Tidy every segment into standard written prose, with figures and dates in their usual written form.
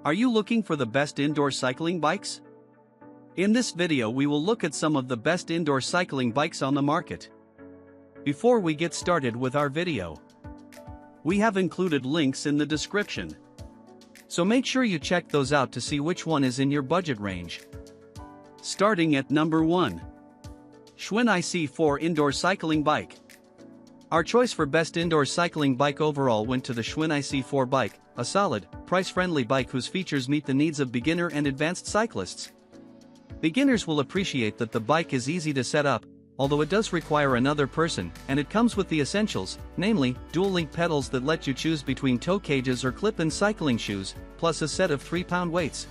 Are you looking for the best indoor cycling bikes? In this video we will look at some of the best indoor cycling bikes on the market. Before we get started with our video, we have included links in the description. So make sure you check those out to see which one is in your budget range. Starting at number 1. Schwinn IC4 Indoor Cycling Bike. Our choice for best indoor cycling bike overall went to the Schwinn IC4 bike, a solid, price-friendly bike whose features meet the needs of beginner and advanced cyclists. Beginners will appreciate that the bike is easy to set up, although it does require another person, and it comes with the essentials, namely, dual-link pedals that let you choose between toe cages or clip-in cycling shoes, plus a set of 3-pound weights.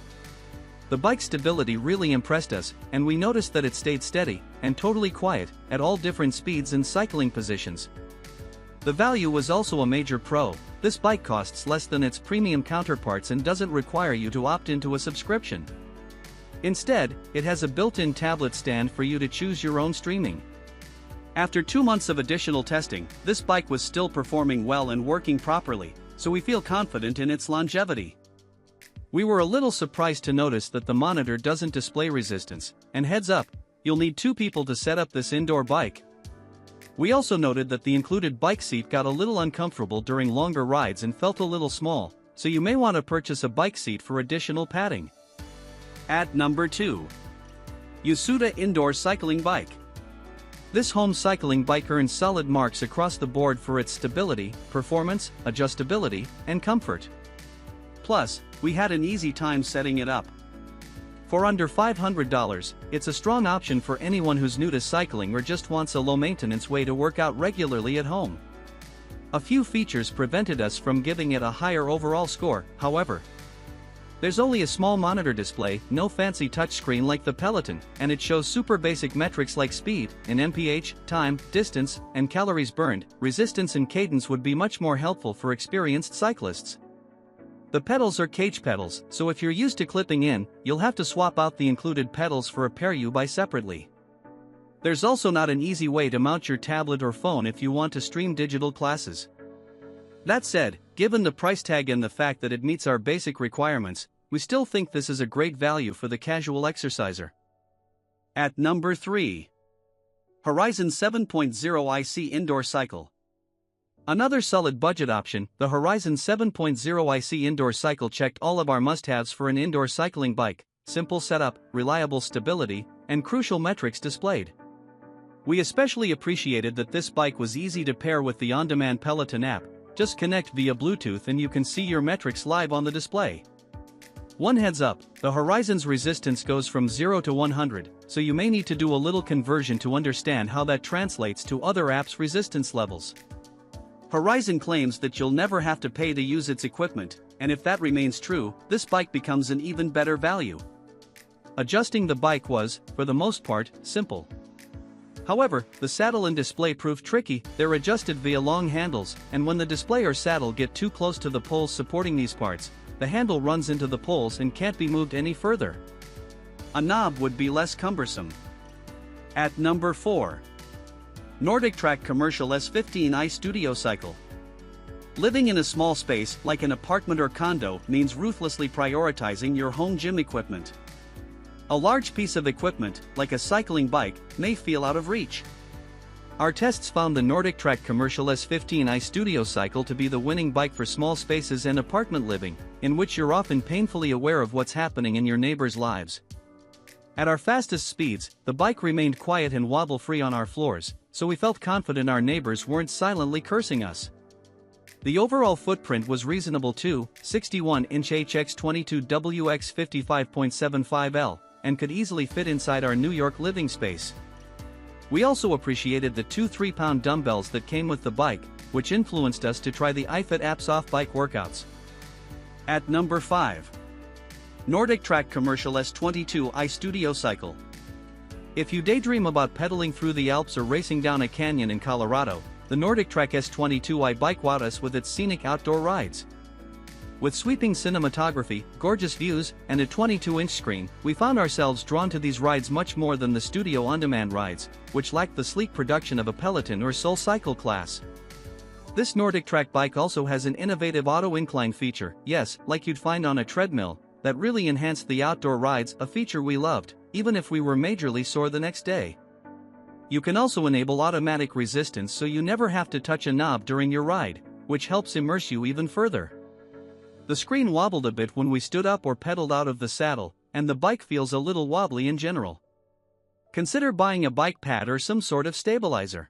The bike's stability really impressed us, and we noticed that it stayed steady and totally quiet at all different speeds and cycling positions. The value was also a major pro. This bike costs less than its premium counterparts and doesn't require you to opt into a subscription. Instead, it has a built-in tablet stand for you to choose your own streaming. After 2 months of additional testing, this bike was still performing well and working properly, so we feel confident in its longevity. We were a little surprised to notice that the monitor doesn't display resistance, and heads up, you'll need 2 people to set up this indoor bike. We also noted that the included bike seat got a little uncomfortable during longer rides and felt a little small, so you may want to purchase a bike seat for additional padding. At number 2. YOSUDA Indoor Cycling Bike. This home cycling bike earns solid marks across the board for its stability, performance, adjustability, and comfort. Plus, we had an easy time setting it up. For under $500, it's a strong option for anyone who's new to cycling or just wants a low-maintenance way to work out regularly at home. A few features prevented us from giving it a higher overall score, however. There's only a small monitor display, no fancy touchscreen like the Peloton, and it shows super basic metrics like speed, in mph, time, distance, and calories burned. Resistance and cadence would be much more helpful for experienced cyclists. The pedals are cage pedals, so if you're used to clipping in, you'll have to swap out the included pedals for a pair you buy separately. There's also not an easy way to mount your tablet or phone if you want to stream digital classes. That said, given the price tag and the fact that it meets our basic requirements, we still think this is a great value for the casual exerciser. At number 3. Horizon 7.0 IC Indoor Cycle. Another solid budget option, the Horizon 7.0 IC Indoor Cycle checked all of our must-haves for an indoor cycling bike: simple setup, reliable stability, and crucial metrics displayed. We especially appreciated that this bike was easy to pair with the on-demand Peloton app. Just connect via Bluetooth and you can see your metrics live on the display. One heads up, the Horizon's resistance goes from 0 to 100, so you may need to do a little conversion to understand how that translates to other apps' resistance levels. Horizon claims that you'll never have to pay to use its equipment, and if that remains true, this bike becomes an even better value. Adjusting the bike was, for the most part, simple. However, the saddle and display proved tricky. They're adjusted via long handles, and when the display or saddle get too close to the poles supporting these parts, the handle runs into the poles and can't be moved any further. A knob would be less cumbersome. At number 4. NordicTrack Commercial S15i Studio Cycle. Living in a small space, like an apartment or condo, means ruthlessly prioritizing your home gym equipment. A large piece of equipment, like a cycling bike, may feel out of reach. Our tests found the NordicTrack Commercial S15i Studio Cycle to be the winning bike for small spaces and apartment living, in which you're often painfully aware of what's happening in your neighbors' lives. At our fastest speeds, the bike remained quiet and wobble-free on our floors, so we felt confident our neighbors weren't silently cursing us. The overall footprint was reasonable too, 61-inch HX22WX 55.75L, and could easily fit inside our New York living space. We also appreciated the 2 3-pound dumbbells that came with the bike, which influenced us to try the iFit app's off-bike workouts. At number 5. NordicTrack Commercial S22i Studio Cycle. If you daydream about pedaling through the Alps or racing down a canyon in Colorado, the NordicTrack S22i bike wowed us with its scenic outdoor rides. With sweeping cinematography, gorgeous views, and a 22-inch screen, we found ourselves drawn to these rides much more than the studio on-demand rides, which lacked the sleek production of a Peloton or Soul Cycle class. This NordicTrack bike also has an innovative auto incline feature, yes, like you'd find on a treadmill, that really enhanced the outdoor rides, a feature we loved, even if we were majorly sore the next day. You can also enable automatic resistance so you never have to touch a knob during your ride, which helps immerse you even further. The screen wobbled a bit when we stood up or pedaled out of the saddle, and the bike feels a little wobbly in general. Consider buying a bike pad or some sort of stabilizer.